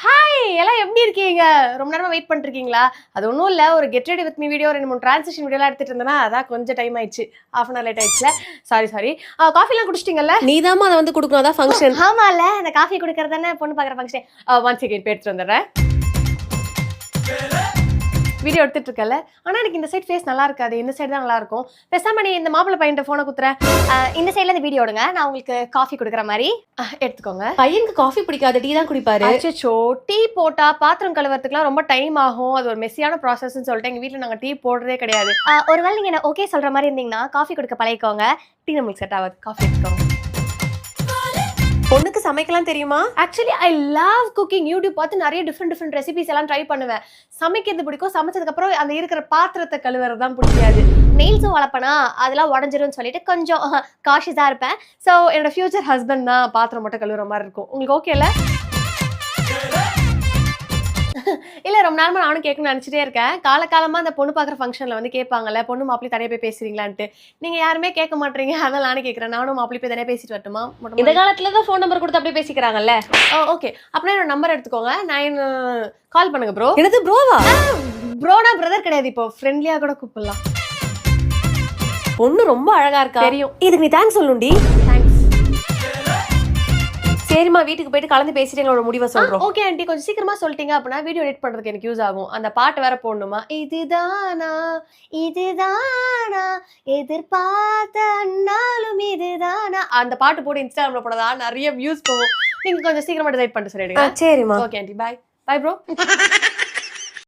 Hi எல்லாம் எப்படி இருக்கீங்க? ரொம்ப நேரமா வெயிட் பண்ணிருக்கீங்களா? அது ஒன்றும் இல்லை, ஒரு get ready with me video 2-3 transition வீடியோலாம் எடுத்துட்டு இருந்தேன்னா அதான் கொஞ்சம் டைம் ஆயிடுச்சு. ஹாஃப் அன் ஹவர் லேட் ஆயிடுச்சுல. சாரி. காஃபிலாம் குடிச்சிட்டீங்கல்ல? நீதாம்மா அதை வந்து கொடுக்கணும், அதான் ஃபங்க்ஷன். ஆமால, அந்த காஃபி குடிக்கிறது தானே பொண்ணு பார்க்குற ஃபங்க்ஷன். ஒன் செகண்ட் இப்போ எடுத்துட்டு வந்துடுறேன். வீடியோ எடுத்துட்டு இருக்கல. ஆனால் எனக்கு இந்த சைட் ஃபேஸ் நல்லா இருக்காது, இந்த சைடு தான் நல்லா இருக்கும். பேசாம நீ இந்த மாப்பிள்ளை பையன் ஃபோனை குத்துறேன். இந்த சைட்ல இந்த வீடியோ எடுங்க, நான் உங்களுக்கு காஃபி கொடுக்குற மாதிரி எடுத்துக்கோங்க. பையனுக்கு காஃபி பிடிக்காது, டீ தான் குடிப்பாரு. அச்சோ, டீ போட்டா பாத்திரம் கழுவுறதுக்குலாம் ரொம்ப டைம் ஆகும், அது ஒரு மெஸ்ஸியான ப்ராசஸ்ன்னு சொல்லிட்டு எங்க வீட்டில் நாங்கள் டீ போடுறதே கிடையாது. ஒருவேளை நீங்க என்ன ஓகே சொல்ற மாதிரி இருந்தீங்கன்னா காஃபி கொடுக்க பழகிக்கோங்க. டீ நம்மளுக்கு செட் ஆகாது, காஃபி எடுத்துக்கோங்க. பொண்ணுக்கு சமைக்கலாம் தெரியுமா? Actually I love cooking. YouTube பார்த்து நிறைய டிஃப்ரெண்ட் ரெசிபிஸ் எல்லாம் ட்ரை பண்ணுவேன். சமைக்கிறது பிடிக்கும், சமைச்சதுக்கப்புறம் அந்த இருக்கிற பாத்திரத்தை கழுவுறது தான் பிடிக்காது. நெயில்ஸும் வளர்ப்பேனா, அதெல்லாம் உடஞ்சிரும்னு சொல்லிட்டு கொஞ்சம் காஷியஸாக இருப்பேன். ஸோ என்னோட ஃபியூச்சர் ஹஸ்பண்ட் தான் பாத்திரம் மட்டும் கழுவுற மாதிரி இருக்கும். உங்களுக்கு ஓகே இல்லை? இல்லை, ரொம்ப நேரமாக நானும் கேட்கணும்னு நினச்சிட்டே இருக்கேன். காலகாலமாக அந்த பொண்ணு பார்க்குற ஃபங்க்ஷனில் வந்து கேட்பாங்கல்ல, பொண்ணு மாப்பிள்ளை தனியாக போய் பேசுறீங்களான்ட்டு. நீங்கள் யாருமே கேட்க மாட்டீங்க, அதனால் நானே கேட்குறேன். நானும் மாப்பிள்ளை போய் தனியாக பேசிட்டு வரட்டுமா? இந்த காலத்துல தான் ஃபோன் நம்பர் கொடுத்து அப்படியே பேசிக்கிறாங்கல்ல. ஓகே, அப்படின்னா என்னோட நம்பர் எடுத்துக்கோங்க. 9 கால் பண்ணுங்க ப்ரோ. எனது ப்ரோவா? ப்ரோனா பிரதர் கிடையாது, இப்போ ஃப்ரெண்ட்லியாக கூட கூப்பிடலாம். பொண்ணு ரொம்ப அழகா இருக்கா. தெரியும். இதுக்கு நீ தேங்க்ஸ் சொல்லுண்டி. தேங்க்ஸ். சரிம்மா, வீட்டுக்கு போயிட்டு கலந்து பேசிட்டு எங்களோட முடிவை சொல்றோம். ஓகே ஆண்டி, கொஞ்சம் சீக்கிரமா சொல்லிட்டீங்க அப்படின்னா வீடியோ எடிட் பண்றதுக்கு எனக்கு யூஸ் ஆகும். அந்த பாட்டு வேற போடணுமா? இதுதானா எதிர்பார்த்த நாளும் இதுதானா, அந்த பாட்டு போட்டு இன்ஸ்டாகிராம்ல போடதா நிறைய வியூஸ் போகும். நீங்க கொஞ்சம் சீக்கிரமா டிசைட் பண்ணிட்டு சொல்லிடுங்க. சரிம்மா. Okay aunty, bye bro.